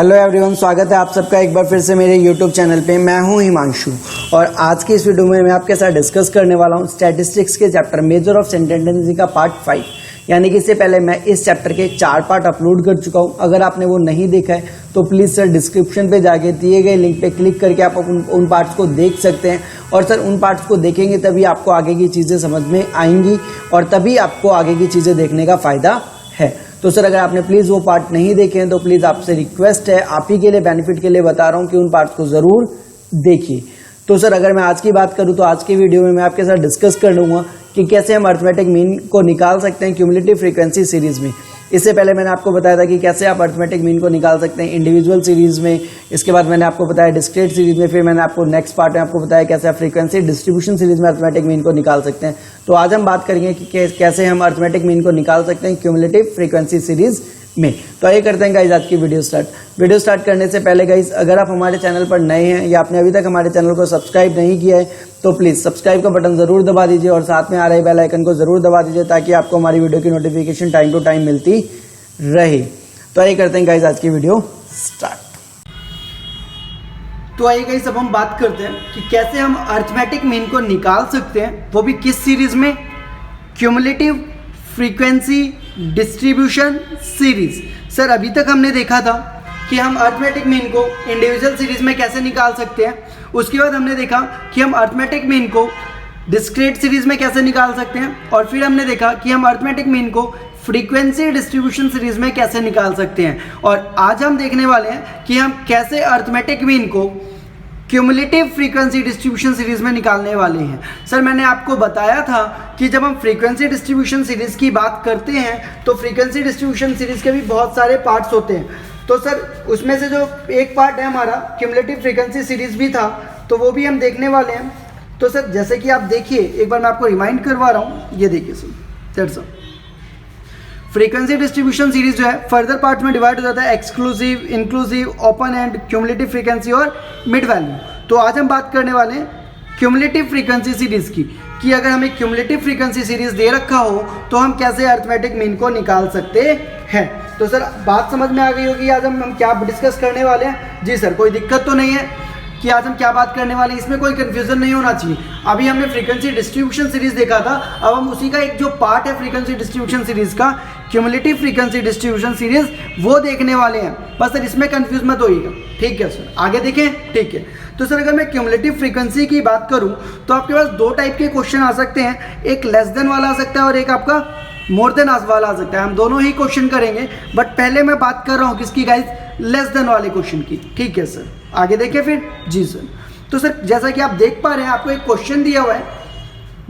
Hello everyone, स्वागत है आप सबका एक बार फिर से मेरे यूट्यूब चैनल पे। मैं हूं हिमांशु और आज की इस वीडियो में मैं आपके साथ डिस्कस करने वाला हूं स्टैटिस्टिक्स के चैप्टर मेजर ऑफ सेंटेंडेंसी का पार्ट 5। यानी कि इससे पहले मैं इस चैप्टर के 4 पार्ट अपलोड कर चुका हूं। अगर आपने वो नहीं देखा है तो प्लीज़ सर डिस्क्रिप्शन पे जाके दिए गए लिंक पे क्लिक करके आप उन पार्ट्स को देख सकते हैं। और सर उन पार्ट्स को देखेंगे तभी आपको आगे की चीज़ें समझ में आएंगी और तभी आपको आगे की चीज़ें देखने का फ़ायदा है। तो सर अगर आपने प्लीज़ वो पार्ट नहीं देखे हैं तो प्लीज़ आपसे रिक्वेस्ट है, आप ही के लिए बेनिफिट के लिए बता रहा हूँ कि उन पार्ट्स को ज़रूर देखिए। तो सर अगर मैं आज की बात करूँ तो आज की वीडियो में मैं आपके साथ डिस्कस कर लूँगा कि कैसे हम अरिथमेटिक मीन को निकाल सकते हैं क्यूमुलेटिव फ्रीक्वेंसी सीरीज़ में। इससे पहले मैंने आपको बताया था कि कैसे आप अरिथमेटिक मीन को निकाल सकते हैं इंडिविजुअल सीरीज़ में। इसके बाद मैंने आपको बताया डिस्क्रीट सीरीज़ में। फिर मैंने आपको नेक्स्ट पार्ट में आपको बताया कैसे आप फ्रीक्वेंसी डिस्ट्रीब्यूशन सीरीज़ में अरिथमेटिक मीन को निकाल सकते हैं। तो आज हम बात करेंगे कि कैसे हम अरिथमेटिक मीन को निकाल सकते हैं क्यूमुलेटिव फ्रीक्वेंसी सीरीज़ में। तो आइए करते हैं गाइज आज की वीडियो स्टार्ट करने से पहले गाइज अगर आप हमारे चैनल पर नए हैं या आपने अभी तक हमारे चैनल को सब्सक्राइब नहीं किया है तो प्लीज़ सब्सक्राइब का बटन ज़रूर दबा दीजिए और साथ में आ रहे बेल आइकन को ज़रूर दबा दीजिए ताकि आपको हमारी वीडियो की नोटिफिकेशन टाइम टू टाइम मिलती रहे। तो आइए करते हैं गाइज आज की वीडियो स्टार्ट। तो आइए गाइस अब हम बात करते हैं कि कैसे हम अरिथमेटिक मीन को निकाल सकते हैं, वो भी किस सीरीज में, cumulative frequency distribution series. Sir अभी तक हमने देखा था कि हम अरिथमेटिक मीन को इंडिविजुअल सीरीज में कैसे निकाल सकते हैं। उसके बाद हमने देखा कि हम अरिथमेटिक मीन को डिस्क्रीट सीरीज में कैसे निकाल सकते हैं और फिर हमने देखा कि हम अरिथमेटिक मीन को फ्रीक्वेंसी डिस्ट्रीब्यूशन सीरीज में कैसे निकाल सकते हैं। और आज हम देखने वाले हैं कि हम कैसे अरिथमेटिक मीन को क्यूमुलेटिव फ्रीक्वेंसी डिस्ट्रीब्यूशन सीरीज में निकालने वाले हैं। सर मैंने आपको बताया था कि जब हम फ्रीक्वेंसी डिस्ट्रीब्यूशन सीरीज की बात करते हैं तो फ्रीक्वेंसी डिस्ट्रीब्यूशन सीरीज के भी बहुत सारे पार्ट्स होते हैं। तो सर उसमें से जो एक पार्ट है हमारा क्यूमुलेटिव फ्रीक्वेंसी सीरीज भी था, तो वो भी हम देखने वाले हैं। तो सर जैसे कि आप देखिए, एक बार मैं आपको रिमाइंड करवा रहा हूँ, ये देखिए सर फ्रीक्वेंसी डिस्ट्रीब्यूशन सीरीज जो है फर्दर पार्ट्स में डिवाइड हो जाता है exclusive, inclusive, open and, cumulative frequency और मिड वैल्यू। तो आज हम बात करने वाले हैं क्यूमुलेटिव फ्रीक्वेंसी सीरीज की कि अगर हमें क्यूमुलेटिव फ्रीक्वेंसी सीरीज दे रखा हो तो हम कैसे अरिथमेटिक मीन को निकाल सकते हैं। तो सर बात समझ में आ गई होगी आज हम क्या डिस्कस करने वाले हैं। जी सर, कोई दिक्कत तो नहीं है कि आज हम क्या बात करने वाले हैं, इसमें कोई कंफ्यूजन नहीं होना चाहिए। अभी हमने फ्रीक्वेंसी डिस्ट्रीब्यूशन सीरीज देखा था, अब हम उसी का एक जो पार्ट है फ्रीक्वेंसी डिस्ट्रीब्यूशन सीरीज का क्यूमुलेटिव फ्रीक्वेंसी डिस्ट्रीब्यूशन सीरीज वो देखने वाले हैं। बस सर इसमें कंफ्यूज मत होइएगा, ठीक है सर। आगे देखें, ठीक है। तो सर अगर मैं क्यूमुलेटिव फ्रीक्वेंसी की बात करूं तो आपके पास दो टाइप के क्वेश्चन आ सकते हैं, एक लेस देन वाला आ सकता है और एक आपका मोर देन वाला आ सकता है। हम दोनों ही क्वेश्चन करेंगे, बट पहले मैं बात कर रहा हूँ किसकी गाइज, लेस देन वाले क्वेश्चन की, ठीक है सर। आगे देखिए फिर। जी सर। तो सर जैसा कि आप देख पा रहे हैं आपको एक क्वेश्चन दिया हुआ है,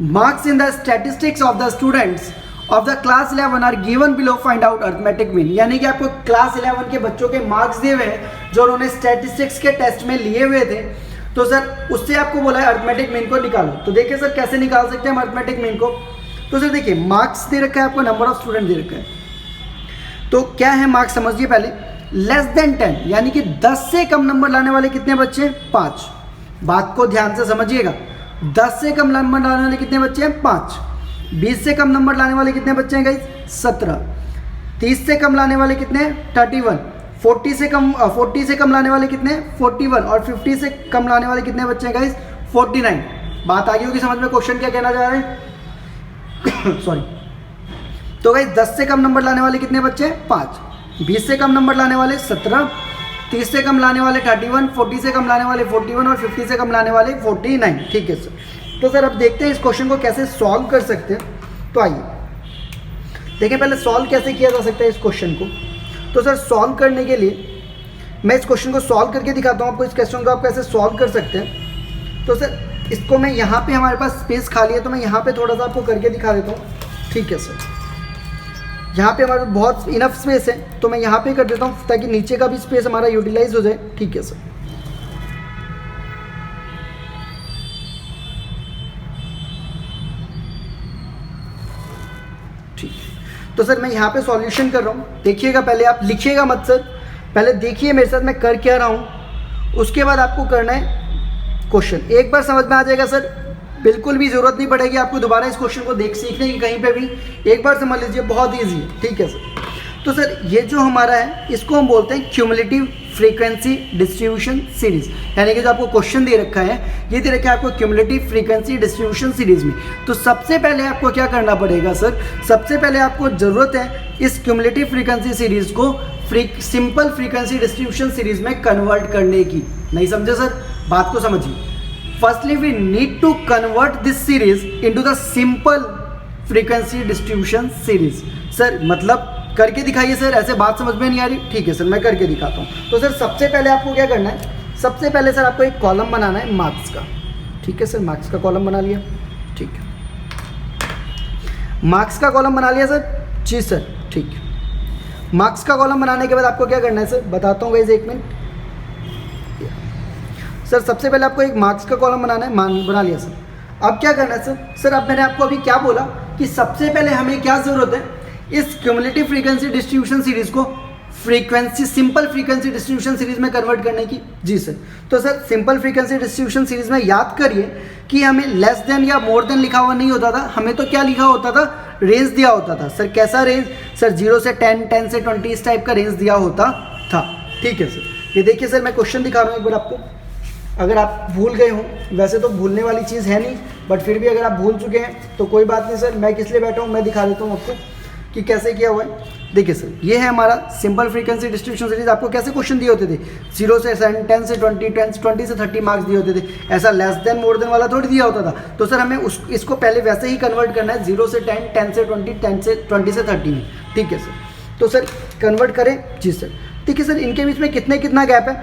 marks in the statistics of the students of the class 11 are given below, find out arithmetic mean. यानी कि आपको क्लास 11 के बच्चों के मार्क्स दिए हुए हैं जो उन्होंने स्टैटिस्टिक्स के टेस्ट में लिए हुए थे। तो सर उससे आपको बोला है अरिथमेटिक मीन को निकालो। तो देखिए सर कैसे निकाल सकते हैं हम अरिथमेटिक मीन को। तो सर देखिए मार्क्स दे रखा है आपको, नंबर ऑफ स्टूडेंट दे रखा है। तो क्या है मार्क्स समझिए पहले। लेस देन 10 यानी कि 10 से कम नंबर लाने वाले कितने बच्चे हैं, 5। बात को ध्यान से समझिएगा, 10 से कम नंबर लाने वाले कितने बच्चे हैं, 5। 20 से कम नंबर लाने वाले कितने बच्चे हैं गाइस, 17। 30 से कम लाने वाले कितने हैं, 31। 40 से कम लाने वाले कितने हैं, 41। और 50 से कम लाने वाले कितने बच्चे हैं गाइस, 49। बात आ गई होगी समझ में, क्वेश्चन क्या कहना चाह रहे हैं सॉरी। तो गाइस 10 से कम नंबर लाने वाले कितने बच्चे हैं, 5। 20 से कम नंबर लाने वाले 17, 30 से कम लाने वाले 31, 40 से कम लाने वाले 41 और 50 से कम लाने वाले 49, ठीक है सर। तो सर अब देखते हैं इस क्वेश्चन को कैसे सॉल्व कर सकते हैं। तो आइए देखिए पहले सॉल्व कैसे किया जा सकता है इस क्वेश्चन को। तो सर सॉल्व करने के लिए मैं इस क्वेश्चन को सॉल्व करके दिखाता हूँ आपको, इस क्वेश्चन को आप कैसे सॉल्व कर सकते हैं। तो सर इसको मैं यहाँ पे, हमारे पास स्पेस खाली है तो मैं यहाँ पे थोड़ा सा आपको करके दिखा देता हूँ, ठीक है सर। यहाँ पे हमारे बहुत इनफ स्पेस है तो मैं यहाँ पे कर देता हूँ ताकि नीचे का भी स्पेस हमारा यूटिलाइज हो जाए, ठीक है सर। ठीक है, तो सर मैं यहाँ पे सॉल्यूशन कर रहा हूँ। देखिएगा पहले, आप लिखिएगा मत सर, पहले देखिए मेरे साथ मैं कर क्या रहा हूँ, उसके बाद आपको करना है क्वेश्चन। एक बार समझ में आ जाएगा सर, बिल्कुल भी जरूरत नहीं पड़ेगी आपको दोबारा इस क्वेश्चन को सीखने की कहीं पे भी। एक बार समझ लीजिए, बहुत ईजी है, ठीक है सर। तो सर ये जो हमारा है इसको हम बोलते हैं क्यूमुलेटिव फ्रीक्वेंसी डिस्ट्रीब्यूशन सीरीज, यानी कि जो आपको क्वेश्चन दे रखा है ये दे रखा है आपको क्यूमुलेटिव फ्रीक्वेंसी डिस्ट्रीब्यूशन सीरीज में। तो सबसे पहले आपको क्या करना पड़ेगा सर, सबसे पहले आपको ज़रूरत है इस क्यूमुलेटिव फ्रीक्वेंसी सीरीज को सिंपल फ्रीक्वेंसी डिस्ट्रीब्यूशन सीरीज में कन्वर्ट करने की। नहीं समझे सर, बात को समझिए। Firstly we need to convert this series into the simple frequency distribution series. Sir मतलब करके दिखाइए सर, ऐसे बात समझ में नहीं आ रही, ठीक है सर मैं करके दिखाता हूँ। तो सर सबसे पहले आपको क्या करना है, सबसे पहले सर आपको एक कॉलम बनाना है मार्क्स का, ठीक है सर, मार्क्स का कॉलम बना लिया, ठीक है, मार्क्स का कॉलम बना लिया सर, जी सर, ठीक है। मार्क्स का कॉलम बनाने के बाद आपको क्या करना है सर, बताता हूँ गाइस, एक मिनट सर। सबसे पहले आपको एक मार्क्स का कॉलम बनाना है, बना लिया सर। अब क्या करना है सर, सर अब मैंने आपको अभी क्या बोला कि सबसे पहले हमें क्या ज़रूरत है, इस क्यूमुलेटिव फ्रीक्वेंसी डिस्ट्रीब्यूशन सीरीज को सिंपल फ्रीक्वेंसी डिस्ट्रीब्यूशन सीरीज में कन्वर्ट करने की। जी सर, तो sir simple frequency distribution series में याद करिए कि हमें लेस देन या मोर देन लिखा हुआ नहीं होता था, हमें तो क्या लिखा होता था, रेंज दिया होता था। सर कैसा रेंज, सर 0 से 10, 10 से 20 इस टाइप का रेंज दिया होता था, ठीक है सर। ये देखिए सर मैं क्वेश्चन दिखा रहा हूँ एक बार आपको, अगर आप भूल गए हो, वैसे तो भूलने वाली चीज़ है नहीं, बट फिर भी अगर आप भूल चुके हैं तो कोई बात नहीं सर, मैं किस लिए बैठा हूँ मैं दिखा देता हूँ आपको कि कैसे किया हुआ है। देखिए सर ये है हमारा सिंपल फ्रीक्वेंसी डिस्ट्रीब्यूशन सीरीज। आपको कैसे क्वेश्चन दिए होते थे, 0 से 10 से 20, 20 से 30 मार्क्स दिए होते थे, ऐसा लेस देन मोर देन वाला थोड़ी दिया होता था। तो सर हमें इसको पहले वैसे ही कन्वर्ट करना है, 0 से 10, 10 से 20, 20 से 30 में, ठीक है सर। तो सर कन्वर्ट करें, जी सर। देखिए सर इनके बीच में कितना गैप है,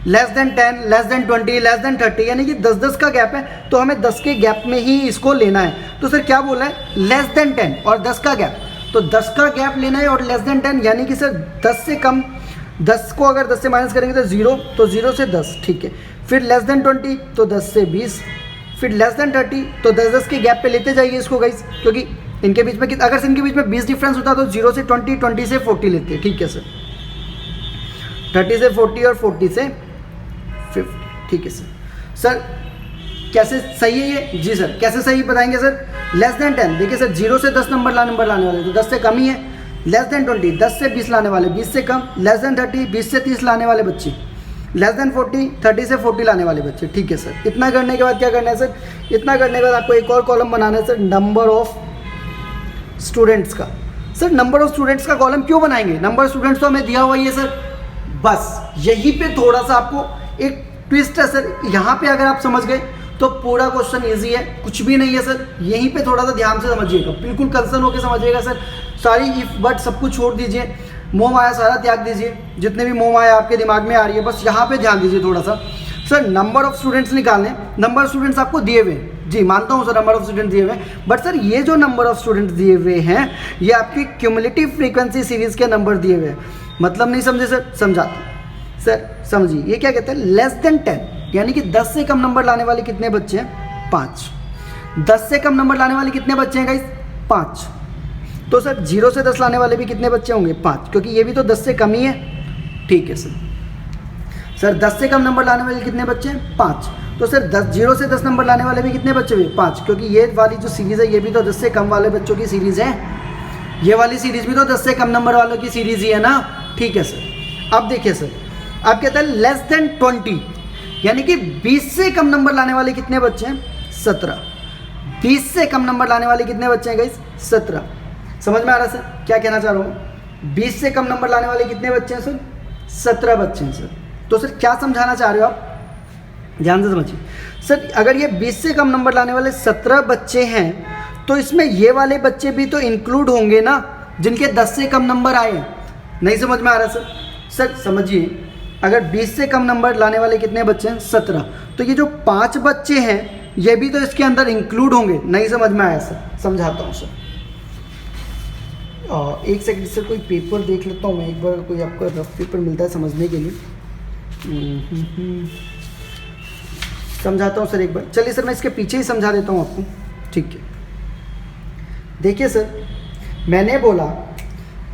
less than 10, less than 20, less than 30, यानी कि 10 का गैप है, तो हमें 10 के गैप में ही इसको लेना है। तो सर क्या बोला है, लेस देन 10 और 10 का गैप, तो 10 का गैप लेना है और लेस देन 10, यानी कि सर 10 से कम, 10 को अगर 10 से माइनस करेंगे तो 0, तो 0 से 10, ठीक है। फिर लेस देन 20 तो 10 से 20, फिर लेस देन 30 तो 10 के गैप पे लेते जाइए इसको गाइस, क्योंकि इनके बीच में अगर इनके बीच में 20 डिफरेंस होता तो 0 से 20, 20 से 40 लेते, ठीक है सर, 30 से 40 और 40 से 50, ठीक है सर। सर कैसे सही है ये, जी सर कैसे सही बताएंगे सर, लेस देन 10, देखिए सर 0 से 10 नंबर लाने वाले तो 10 से कम ही है। लेस देन 20, 10 से 20 लाने वाले 20 से कम। लेस देन 30, 20 से 30 लाने वाले बच्चे। लेस देन 40, 30 से 40 लाने वाले बच्चे, ठीक है सर। इतना करने के बाद क्या करना है सर, इतना करने के बाद आपको एक और कॉलम बनाना है सर, नंबर ऑफ स्टूडेंट्स का। सर नंबर ऑफ स्टूडेंट्स का कॉलम क्यों बनाएंगे, नंबर ऑफ स्टूडेंट्स तो हमें दिया हुआ ही है सर, बस यहीं पे थोड़ा सा आपको एक ट्विस्ट है सर। यहाँ पे अगर आप समझ गए तो पूरा क्वेश्चन इजी है, कुछ भी नहीं है सर। यहीं पे थोड़ा सा ध्यान से समझिएगा, बिल्कुल कंसर्न होकर समझिएगा सर। सारी इफ बट सब कुछ छोड़ दीजिए, मोह माया सारा त्याग दीजिए, जितने भी मोह माया आपके दिमाग में आ रही है बस यहाँ पे ध्यान दीजिए थोड़ा सा। सर नंबर ऑफ स्टूडेंट्स निकालने, नंबर ऑफ स्टूडेंट्स आपको दिए हुए हैं, जी मानता हूँ सर नंबर ऑफ स्टूडेंट्स दिए हुए हैं, बट सर ये जो नंबर ऑफ स्टूडेंट्स दिए हुए हैं ये आपकी क्यूमुलेटिव फ्रीक्वेंसी सीरीज के नंबर दिए हुए हैं। मतलब नहीं समझे सर, समझाता सर, समझिए। ये क्या कहते हैं, लेस देन 10, यानी कि 10 से कम नंबर लाने वाले कितने बच्चे हैं, 5। 10 से कम नंबर लाने वाले कितने बच्चे हैं गाइस, 5। तो सर 0 से 10 लाने वाले भी कितने बच्चे होंगे, 5, क्योंकि ये भी तो 10 से कम ही है, ठीक है सर। सर 10 से कम नंबर लाने वाले कितने बच्चे हैं, 5। तो सर 0 से 10 नंबर लाने वाले भी कितने बच्चे हुए, 5, क्योंकि ये वाली जो सीरीज़ है ये भी तो 10 से कम वाले बच्चों की सीरीज़ है, ये वाली सीरीज़ भी तो 10 से कम नंबर वालों की सीरीज़ ही है ना, ठीक है सर। अब देखिए सर आप कहते हैं लेस देन 20, यानी कि 20 से कम नंबर लाने वाले कितने बच्चे हैं, 17। 20 से कम नंबर लाने वाले कितने बच्चे हैं गाइस, 17। समझ में आ रहा है सर क्या कहना चाह रहा हूँ, 20 से कम नंबर लाने वाले कितने बच्चे हैं सर, 17 बच्चे हैं सर। तो सर क्या समझाना चाह रहे हो आप, ध्यान से समझिए सर। अगर ये 20 से कम नंबर लाने वाले 17 बच्चे हैं तो इसमें ये वाले बच्चे भी तो इंक्लूड होंगे ना जिनके 10 से कम नंबर आए। नहीं समझ में आ रहा सर, सर समझिए। अगर 20 से कम नंबर लाने वाले कितने बच्चे हैं, 17, तो ये जो 5 बच्चे हैं ये भी तो इसके अंदर इंक्लूड होंगे। नहीं समझ में आया सर, समझाता हूँ सर। एक सेकंड सर, कोई पेपर देख लेता हूँ मैं एक बार, कोई आपका रफ पेपर मिलता है समझने के लिए। समझाता हूँ सर एक बार, चलिए सर मैं इसके पीछे ही समझा देता हूँ आपको, ठीक है। देखिए सर मैंने बोला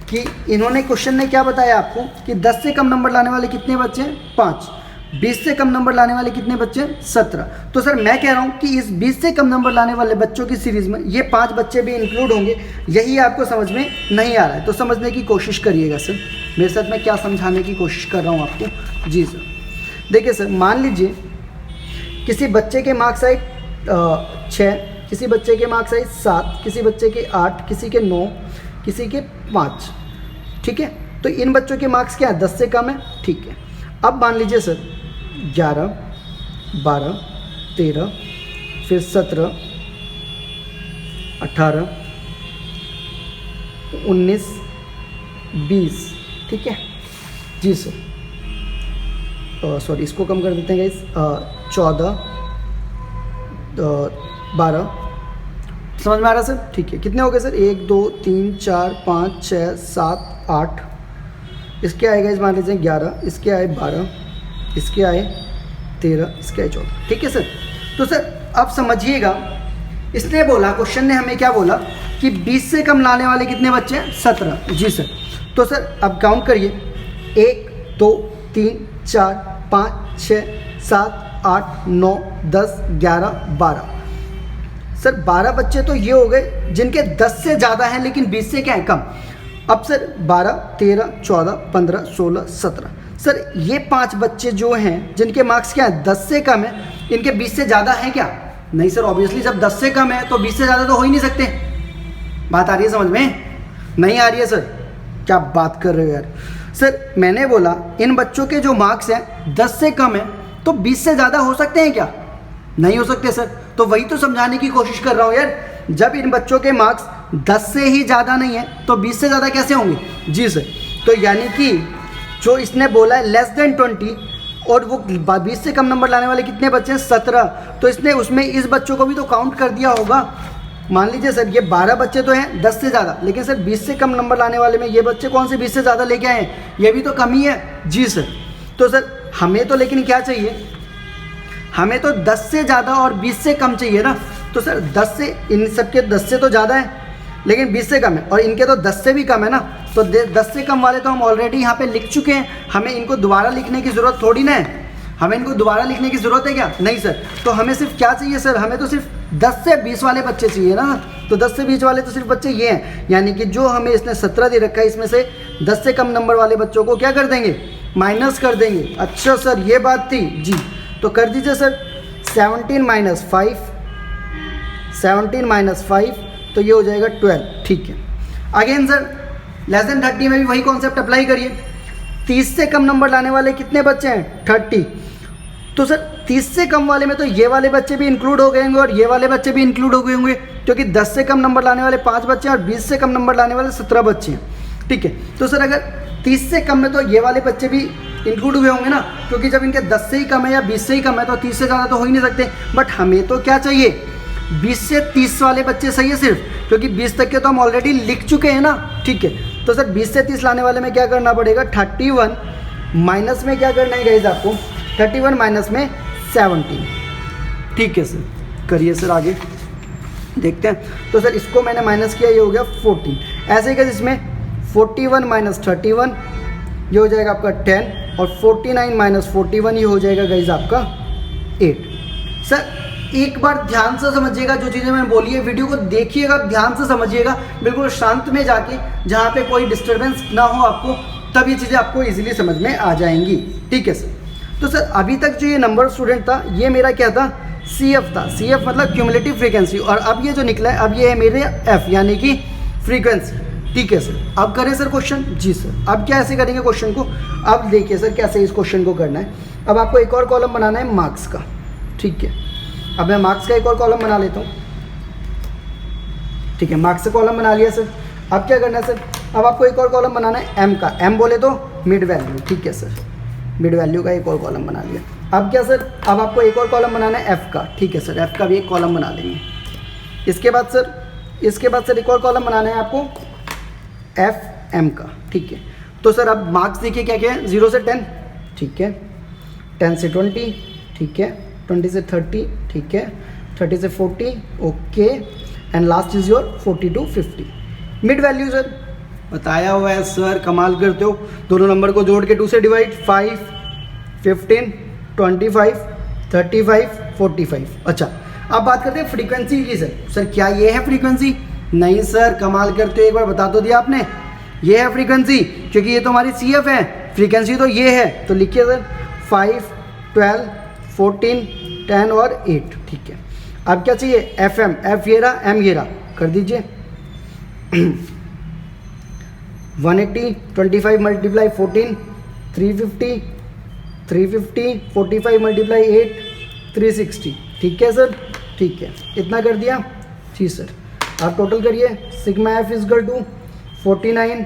कि इन्होंने क्वेश्चन ने क्या बताया आपको कि 10 से कम नंबर लाने वाले कितने बच्चे हैं, 5। 20 से कम नंबर लाने वाले कितने बच्चे हैं? 17। तो सर मैं कह रहा हूँ कि इस 20 से कम नंबर लाने वाले बच्चों की सीरीज़ में ये 5 बच्चे भी इंक्लूड होंगे। यही आपको समझ में नहीं आ रहा है तो समझने की कोशिश करिएगा सर। मेरे साथ मैं क्या समझाने की कोशिश कर रहा हूँ आपको। जी सर, देखिए सर, मान लीजिए किसी बच्चे के मार्क्स आए 6, किसी बच्चे के मार्क्स आए 7, किसी बच्चे के 8, किसी के 9, किसी के 5। ठीक है, तो इन बच्चों के मार्क्स क्या है? 10 से कम है। ठीक है, अब मान लीजिए सर 11, 12, 13, फिर 17, 18, 19, 20। ठीक है जी सर, सॉरी इसको कम कर देते हैं गाइस, 14, 12। समझ में आ रहा है सर? ठीक है, कितने हो गए सर? 1 2 3 4 5 6 7 8। इसके आए गाइस मान लीजिए 11, इसके आए 12, इसके आए 13, इसके आए 14। ठीक है सर, तो सर अब समझिएगा, इसने बोला, क्वेश्चन ने हमें क्या बोला कि 20 से कम लाने वाले कितने बच्चे हैं? 17। जी सर, तो सर अब काउंट करिए, 1 2 3 4 5 6 7 8 9 10 11 12। सर 12 बच्चे तो ये हो गए जिनके 10 से ज़्यादा हैं लेकिन 20 से क्या है? कम। अब सर 12 13 14 15 16 17। सर ये 5 बच्चे जो हैं जिनके मार्क्स क्या है? 10 से कम है, इनके 20 से ज़्यादा हैं क्या? नहीं सर, ऑब्वियसली जब 10 से कम है तो 20 से ज़्यादा तो हो ही नहीं सकते। बात आ रही है समझ में? नहीं आ रही है सर? क्या बात कर रहे हो यार। सर मैंने बोला इन बच्चों के जो मार्क्स हैं 10 से कम है तो 20 से ज़्यादा हो सकते हैं क्या? नहीं हो सकते सर। तो वही तो समझाने की कोशिश कर रहा हूँ यार, जब इन बच्चों के मार्क्स 10 से ही ज़्यादा नहीं है तो 20 से ज़्यादा कैसे होंगे? जी सर, तो यानी कि जो इसने बोला है लेस देन 20 और वो 20 से कम नंबर लाने वाले कितने बच्चे हैं? 17। तो इसने उसमें इस बच्चों को भी तो काउंट कर दिया होगा। मान लीजिए सर ये 12 बच्चे तो हैं 10 से ज़्यादा, लेकिन सर 20 से कम नंबर लाने वाले में ये बच्चे कौन से 20 से ज़्यादा लेके आए हैं? ये भी तो कम ही है। जी सर, तो सर हमें तो लेकिन क्या चाहिए? हमें तो 10 से ज़्यादा और 20 से कम चाहिए ना। तो सर 10 से, इन सबके 10 से तो ज़्यादा है लेकिन 20 से कम है, और इनके तो 10 से भी कम है ना। तो 10 से कम वाले तो हम ऑलरेडी यहाँ पे लिख चुके हैं, हमें इनको दोबारा लिखने की ज़रूरत थोड़ी ना है। हमें इनको दोबारा लिखने की ज़रूरत है क्या? नहीं सर। तो हमें सिर्फ क्या चाहिए सर? हमें तो सिर्फ 10 से 20 वाले बच्चे चाहिए ना। तो 10 से 20 वाले तो सिर्फ बच्चे ये हैं, यानी कि जो हमें इसने 17 दे रखा है इसमें से 10 से कम नंबर वाले बच्चों को क्या कर देंगे? माइनस कर देंगे। अच्छा सर ये बात थी जी, तो कर दीजिए सर 17 माइनस 5, 17 माइनस 5 तो ये हो जाएगा 12। ठीक है, अगेन सर लेस देन 30 में भी वही कॉन्सेप्ट अप्लाई करिए। 30 से कम नंबर लाने वाले कितने बच्चे हैं? 30। तो सर 30 से कम वाले में तो ये वाले बच्चे भी इंक्लूड हो गए होंगे और ये वाले बच्चे भी इंक्लूड हो गए होंगे, क्योंकि 10 से कम नंबर लाने वाले 5 बच्चे हैं और 20 से कम नंबर लाने वाले 17 बच्चे हैं। ठीक है, तो सर अगर 30 से कम में तो ये वाले बच्चे भी इंक्लूड हुए होंगे ना, क्योंकि जब इनके 10 से ही कम है या 20 से ही कम है तो 30 से ज़्यादा तो हो ही नहीं सकते। बट हमें तो क्या चाहिए? 20 से 30 वाले बच्चे सही है सिर्फ, क्योंकि 20 तक के तो हम ऑलरेडी लिख चुके हैं ना। ठीक है, तो सर 20 से 30 लाने वाले में क्या करना पड़ेगा? 31 माइनस में क्या करना है गाइस आपको? 31 माइनस में 17। ठीक है सर, करिए सर आगे देखते हैं। तो सर इसको मैंने माइनस किया, ये हो गया 14। ऐसे ही गाइस इसमें 41 माइनस 31 ये हो जाएगा आपका 10, और 49 माइनस 41 ये हो जाएगा गाइस आपका 8। सर एक बार ध्यान से समझिएगा जो चीज़ें मैंने बोली है, वीडियो को देखिएगा, ध्यान से समझिएगा, बिल्कुल शांत में जाके, जहाँ पे कोई डिस्टर्बेंस ना हो आपको, तब ये चीज़ें आपको इजीली समझ में आ जाएंगी। ठीक है सर, तो सर अभी तक जो ये नंबर स्टूडेंट था ये मेरा क्या था? CF था। CF मतलब क्यूमुलेटिव फ्रीक्वेंसी, और अब ये जो निकला है अब ये है मेरे F यानी कि फ्रीक्वेंसी। ठीक है सर, अब करें सर क्वेश्चन। जी सर, अब क्या ऐसे करेंगे क्वेश्चन को? अब देखिए सर कैसे इस क्वेश्चन को करना है। अब आपको एक और कॉलम बनाना है मार्क्स का। ठीक है, अब मैं मार्क्स का एक और कॉलम बना लेता हूँ। ठीक है, मार्क्स का कॉलम बना लिया सर। अब क्या करना है सर? अब आपको एक और कॉलम बनाना है M का। M बोले तो मिड वैल्यू। ठीक है सर, मिड वैल्यू का एक और कॉलम बना लिया। अब क्या सर? अब आपको एक और कॉलम बनाना है F का। ठीक है सर, F का भी एक कॉलम बना लेंगे। इसके बाद सर एक और कॉलम बनाना है आपको FM का। ठीक है, तो सर अब मार्क्स देखिए क्या क्या है? 0 से 10, ठीक है, 10 से 20, ठीक है, 20 से 30, ठीक है, 30 से 40, okay, and last is your 40 to 50। Mid value sir बताया हुआ है सर, कमाल करते हो। दोनों नंबर को जोड़ के 2 से डिवाइड, 5, 15, 25, 35, 45। अच्छा, अब बात करते हैं फ्रीक्वेंसी की। सर क्या ये है फ्रीक्वेंसी? नहीं सर, कमाल करते हो, एक बार बता तो दिया आपने। ये है फ्रीक्वेंसी, क्योंकि ये तो हमारी CF है, फ्रीक्वेंसी तो ये है। तो लिखिए सर 5, 12, 14, 10 और 8। ठीक है, अब क्या चाहिए? FM, F ये रहा, M ये रहा, कर दीजिए 180, 25 मल्टीप्लाई 14, 350, 350, 45 मल्टीप्लाई 8, 360। ठीक है सर, ठीक है, इतना कर दिया। जी सर, आप टोटल करिए। Sigma F is equal to 49,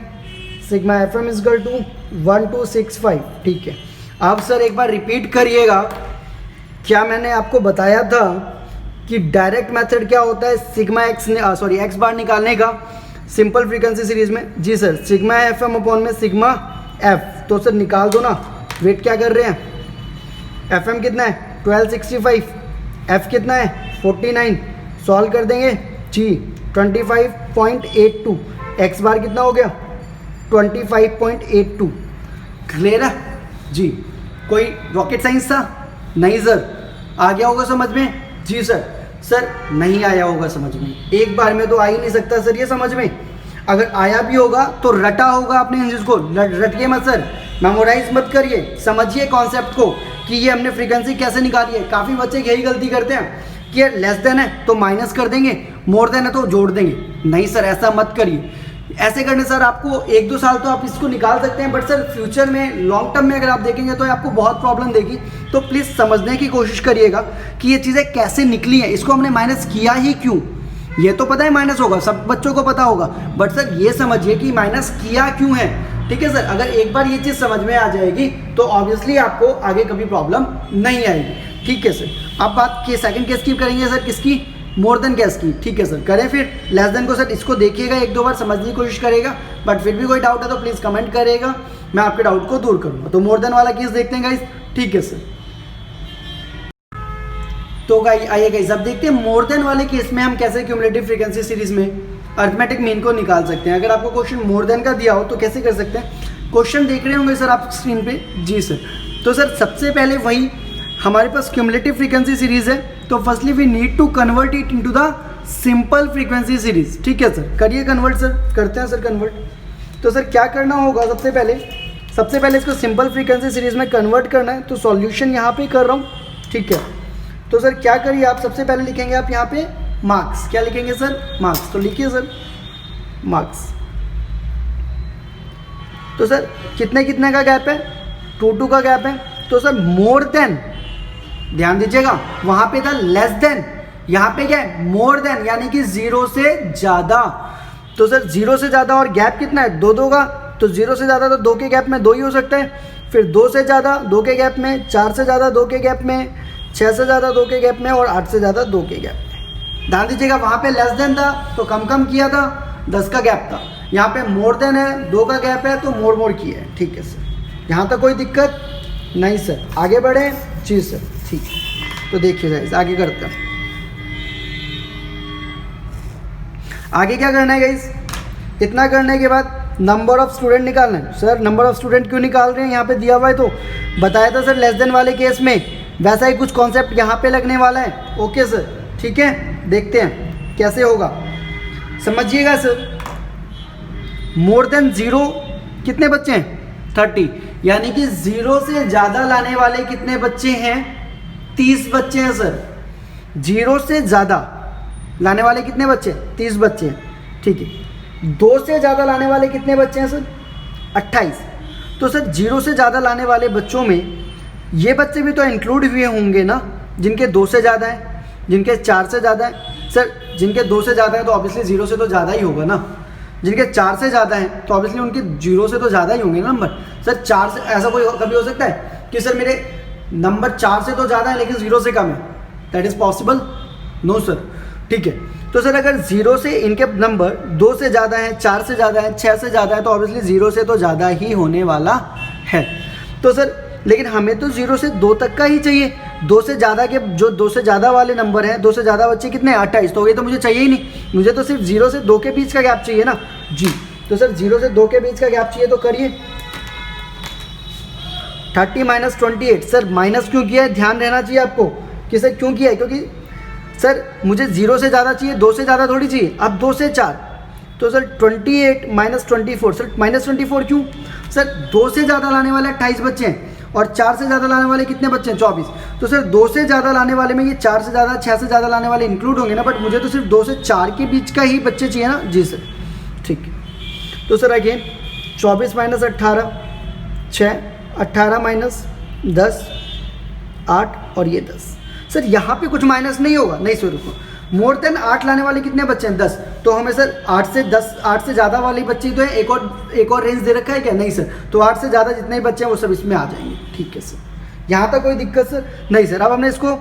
sigma FM is equal to 1265। ठीक है, अब सर एक बार रिपीट करिएगा, क्या मैंने आपको बताया था कि डायरेक्ट मेथड क्या होता है सिग्मा एक्स बार निकालने का सिंपल फ्रीक्वेंसी सीरीज में? जी सर, सिग्मा FM अपॉन में सिग्मा F। तो सर निकाल दो ना, वेट क्या कर रहे हैं? FM कितना है? 1265, F कितना है? 49। सॉल्व कर देंगे जी, 25.82। एक्स बार कितना हो गया? 25.82। क्लियर है जी? कोई रॉकेट साइंस था? नहीं सर। आ गया होगा समझ में? जी सर। सर नहीं आया होगा समझ में, एक बार में तो आ ही नहीं सकता सर ये समझ में। अगर आया भी होगा तो रटा होगा आपने इन चीज़ को, रटिए मत सर, मेमोराइज मत करिए, समझिए कॉन्सेप्ट को कि ये हमने फ्रीक्वेंसी कैसे निकाली है। काफ़ी बच्चे यही गलती करते हैं कि यार लेस देन है तो माइनस कर देंगे, मोर देन है तो जोड़ देंगे। नहीं सर, ऐसा मत करिए। ऐसे करने सर आपको 1-2 साल तो आप इसको निकाल सकते हैं, बट सर फ्यूचर में लॉन्ग टर्म में अगर आप देखेंगे तो आपको बहुत प्रॉब्लम देगी। तो प्लीज़ समझने की कोशिश करिएगा कि ये चीज़ें कैसे निकली हैं, इसको हमने माइनस किया ही क्यों। ये तो पता है माइनस होगा, सब बच्चों को पता होगा, बट सर ये समझिए कि माइनस किया क्यों है। ठीक है सर, अगर एक बार ये चीज़ समझ में आ जाएगी तो ऑब्वियसली आपको आगे कभी प्रॉब्लम नहीं आएगी। ठीक है सर, अब बात की सेकंड केस की करेंगे सर, किसकी? मोर देन केस की। ठीक है सर, करें फिर लेस देन को। सर इसको देखिएगा, 1-2 बार समझने की कोशिश करेगा, बट फिर भी कोई डाउट है तो प्लीज़ कमेंट करेगा, मैं आपके डाउट को दूर करूँगा। तो मोर देन वाला केस देखते हैं गाइस। ठीक है सर, तो आइए गाइस अब देखते हैं मोर देन वाले केस में हम कैसे क्यूमुलेटिव फ्रीक्वेंसी सीरीज में अरिथमेटिक मीन को निकाल सकते हैं। अगर आपको क्वेश्चन मोर देन का दिया हो तो कैसे कर सकते हैं? क्वेश्चन देख रहे होंगे सर आप स्क्रीन पे। जी सर, तो सर सबसे पहले वही हमारे पास क्यूमुलेटिव फ्रीक्वेंसी सीरीज है, तो firstly we need to convert it into the simple frequency series. ठीक है सर, करिए कन्वर्ट सर, करते हैं सर कन्वर्ट। तो सर क्या करना होगा? सबसे पहले इसको सिंपल फ्रीक्वेंसी सीरीज में कन्वर्ट करना है, तो सॉल्यूशन यहाँ पे कर रहा हूँ। ठीक है, तो सर क्या करिए आप, सबसे पहले लिखेंगे आप यहाँ पे मार्क्स। क्या लिखेंगे सर? मार्क्स। तो लिखिए सर मार्क्स। तो सर कितने कितने का गैप है? 2 का गैप है। तो सर मोर देन, ध्यान दीजिएगा, वहां पे था लेस देन, यहाँ पे क्या है? मोर देन, यानी कि 0 से ज़्यादा। तो सर 0 से ज़्यादा और गैप कितना है? 2 का। तो 0 से ज़्यादा तो 2 के गैप में 2 ही हो सकता है, फिर 2 से ज़्यादा 2 के गैप में, 4 से ज़्यादा 2 के गैप में, 6 से ज़्यादा 2 के गैप में और 8 से ज़्यादा 2 के गैप में। ध्यान दीजिएगा, वहाँ पे लेस देन था तो कम किया था, 10 का गैप था। यहाँ पे मोर देन है, 2 का गैप है तो मोर किया है। ठीक है सर, यहाँ तक कोई दिक्कत नहीं सर, आगे बढ़े। जी सर, ठीक है, तो देखिए गाइस आगे करते हैं। आगे क्या करना है गाइस? इतना करने के बाद नंबर ऑफ स्टूडेंट निकालना है। सर नंबर ऑफ स्टूडेंट क्यों निकाल रहे हैं? यहाँ पे दिया हुआ है तो बताया था सर लेस देन वाले केस में वैसा ही कुछ कॉन्सेप्ट यहाँ पे लगने वाला है। ओके सर, ठीक है, देखते हैं कैसे होगा, समझिएगा सर। मोर देन 0 कितने बच्चे हैं? 30, यानी कि 0 से ज़्यादा लाने वाले कितने बच्चे हैं? 30 बच्चे हैं सर। 0 से ज़्यादा लाने वाले कितने बच्चे? 30 बच्चे हैं। ठीक है, 2 से ज़्यादा लाने वाले कितने बच्चे हैं सर? 28। तो सर 0 से ज़्यादा लाने वाले बच्चों में ये बच्चे भी तो इंक्लूड हुए होंगे ना, जिनके 2 से ज़्यादा है, जिनके 4 से ज़्यादा है। सर जिनके 2 से ज़्यादा है तो ऑब्वियसली 0 से तो ज़्यादा ही होगा ना, जिनके 4 से ज़्यादा है तो ऑब्वियसली उनके 0 से तो ज़्यादा ही होंगे ना नंबर। सर 4 से ऐसा कोई कभी हो सकता है कि सर मेरे नंबर 4 से तो ज़्यादा है लेकिन 0 से कम है? That is possible? No sir. ठीक है, तो सर अगर 0 से इनके नंबर 2 से ज़्यादा है, 4 से ज़्यादा है, 6 से ज़्यादा है तो ऑब्वियसली 0 से तो ज़्यादा ही होने वाला है। तो सर लेकिन हमें तो 0 से 2 तक का ही चाहिए। 2 से ज़्यादा के जो 2 से ज़्यादा वाले नंबर हैं, 2 से ज़्यादा बच्चे कितने? 28। तो ये तो मुझे चाहिए ही नहीं, मुझे तो सिर्फ 0 से 2 के बीच का गैप चाहिए ना। जी, तो सर 0 से 2 के बीच का गैप चाहिए, तो करिए। 30 माइनस 28। सर माइनस क्यों किया है, ध्यान रहना चाहिए आपको कि सर क्यों किया है, क्योंकि सर मुझे 0 से ज़्यादा चाहिए, 2 से ज़्यादा थोड़ी चाहिए। अब 2 से 4 तो सर 28 माइनस 24। सर माइनस 24 क्यों, सर 2 से ज़्यादा लाने वाले 28 बच्चे हैं और 4 से ज़्यादा लाने वाले कितने बच्चे हैं, 24। तो सर 2 से ज़्यादा लाने वाले में ये 4 से ज़्यादा 6 से ज़्यादा लाने वाले इंक्लूड होंगे ना, बट मुझे तो सिर्फ 2 से 4 के बीच का ही बच्चे चाहिए ना। जी सर ठीक है। तो सर अगेन 24 माइनस 18 6, 18 माइनस 10 8 और ये 10। सर यहाँ पे कुछ माइनस नहीं होगा, नहीं सर रुको, मोर देन 8 लाने वाले कितने बच्चे हैं, 10। तो हमें सर 8 से 10, 8 से ज़्यादा वाले बच्चे ही तो है, एक और रेंज दे रखा है क्या, नहीं सर। तो 8 से ज़्यादा जितने भी बच्चे हैं वो सब इसमें आ जाएंगे। ठीक है सर, यहाँ तक कोई दिक्कत सर नहीं सर। अब हमने इसको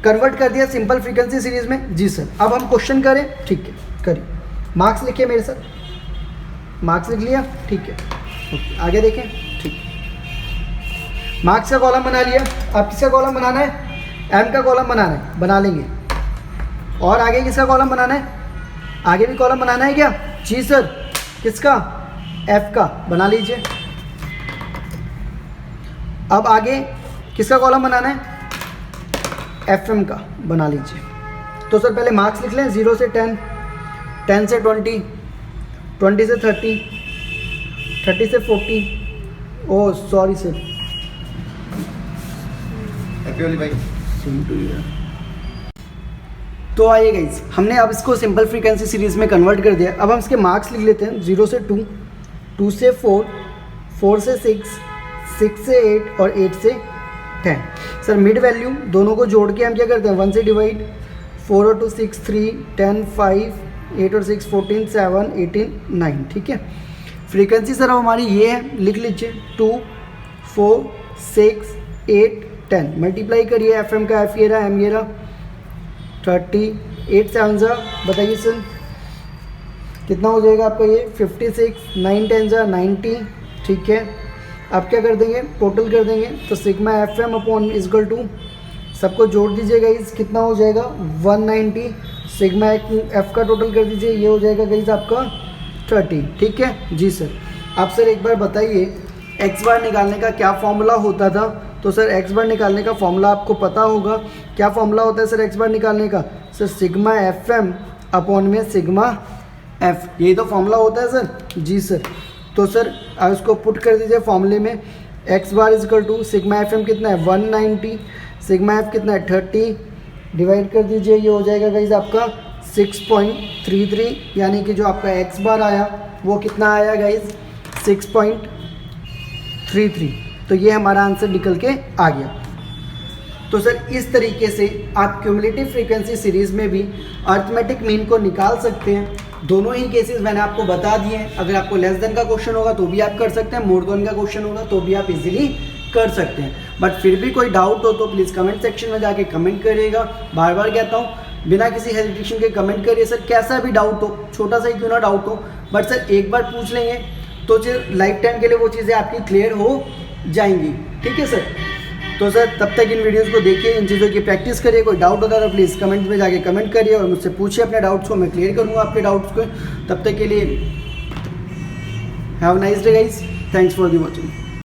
कन्वर्ट कर दिया सिंपल फ्रीक्वेंसी सीरीज में। जी सर, अब हम क्वेश्चन करें। ठीक है करिए, मार्क्स लिखिए मेरे सर, मार्क्स लिख लिया। ठीक है ओके, आगे देखें। ठीक, मार्क्स का कॉलम बना लिया। अब किसका कॉलम बनाना है, एम का कॉलम बनाना है, बना लेंगे। और आगे किसका कॉलम बनाना है, आगे भी कॉलम बनाना है क्या, जी सर। किसका, एफ का, बना लीजिए। अब आगे किसका कॉलम बनाना है, एफ एम का, बना लीजिए। तो सर पहले मार्क्स लिख लें, 0 से 10, 10 से 20, 20 से 30, 30 से 40। ओह सॉरी सर, भाई। तो आइए गाइस, हमने अब इसको सिंपल फ्रीक्वेंसी सीरीज में कन्वर्ट कर दिया। अब हम इसके मार्क्स लिख लेते हैं, 0 से 2, 2 से 4, 4 से 6, 6 से 8 और 8 से 10। सर मिड वैल्यू दोनों को जोड़ के हम क्या करते हैं, 1 से डिवाइड, 4 और 2 6, 3, 10 5, 8 और 6 14, 7 18 9। ठीक है, फ्रीक्वेंसी सर अब हमारी ये है, लिख लीजिए 2 4 6 8 10। मल्टीप्लाई करिए, एफ एम का एफ ये रहा, एम ये रहा, 38 7 बताइए सर कितना हो जाएगा आपका ये, 56, 9 10 90। ठीक है, आप क्या कर देंगे, टोटल कर देंगे। तो sigma f m upon is equal to, सबको जोड़ दीजिएगा इस, कितना हो जाएगा 190। सिग्मा एफ का टोटल कर दीजिए, ये हो जाएगा गाइस आपका 30। ठीक है जी सर। आप सर एक बार बताइए एक्स बार निकालने का क्या फॉर्मूला होता था। तो सर एक्स बार निकालने का फॉर्मूला आपको पता होगा, क्या फॉर्मूला होता है सर एक्स बार निकालने का, sir sigma f m upon में सिग्मा एफ, यही तो फॉर्मूला होता है सर। जी सर, तो सर आप इसको पुट कर दीजिए फॉर्मूले में, x bar is equal to sigma f m कितना है 190, सिग्मा एफ कितना है 30, डिवाइड कर दीजिए, ये हो जाएगा गाइज आपका 6.33, यानी कि जो आपका एक्स बार आया वो कितना आया गाइज 6.33। तो ये हमारा आंसर निकल के आ गया। तो सर इस तरीके से आप क्यूमुलेटिव फ्रीक्वेंसी सीरीज़ में भी अर्थमेटिक मीन को निकाल सकते हैं। दोनों ही केसेस मैंने आपको बता दिए हैं। अगर आपको लेस देन का क्वेश्चन होगा तो भी आप कर सकते हैं, मोर देन का क्वेश्चन होगा तो भी आप इजीली कर सकते हैं। बट फिर भी कोई डाउट हो तो प्लीज़ कमेंट सेक्शन में जाके कमेंट करिएगा। बार बार कहता हूँ, बिना किसी हेजिटेशन के कमेंट करिए सर, कैसा भी डाउट हो, छोटा सा ही क्यों ना डाउट हो, बट सर एक बार पूछ लेंगे तो फिर लाइफ टाइम के लिए वो चीज़ें आपकी क्लियर हो जाएंगी। ठीक है सर। तो सर तब तक इन वीडियोस को देखिए, इन चीज़ों की प्रैक्टिस करिए। कोई डाउट होता है तो प्लीज़ कमेंट में जाके कमेंट करिए और मुझसे पूछिए अपने डाउट्स को, मैं क्लियर करूँगा आपके डाउट्स को। तब तक के लिए have nice day guys, thanks for the watching.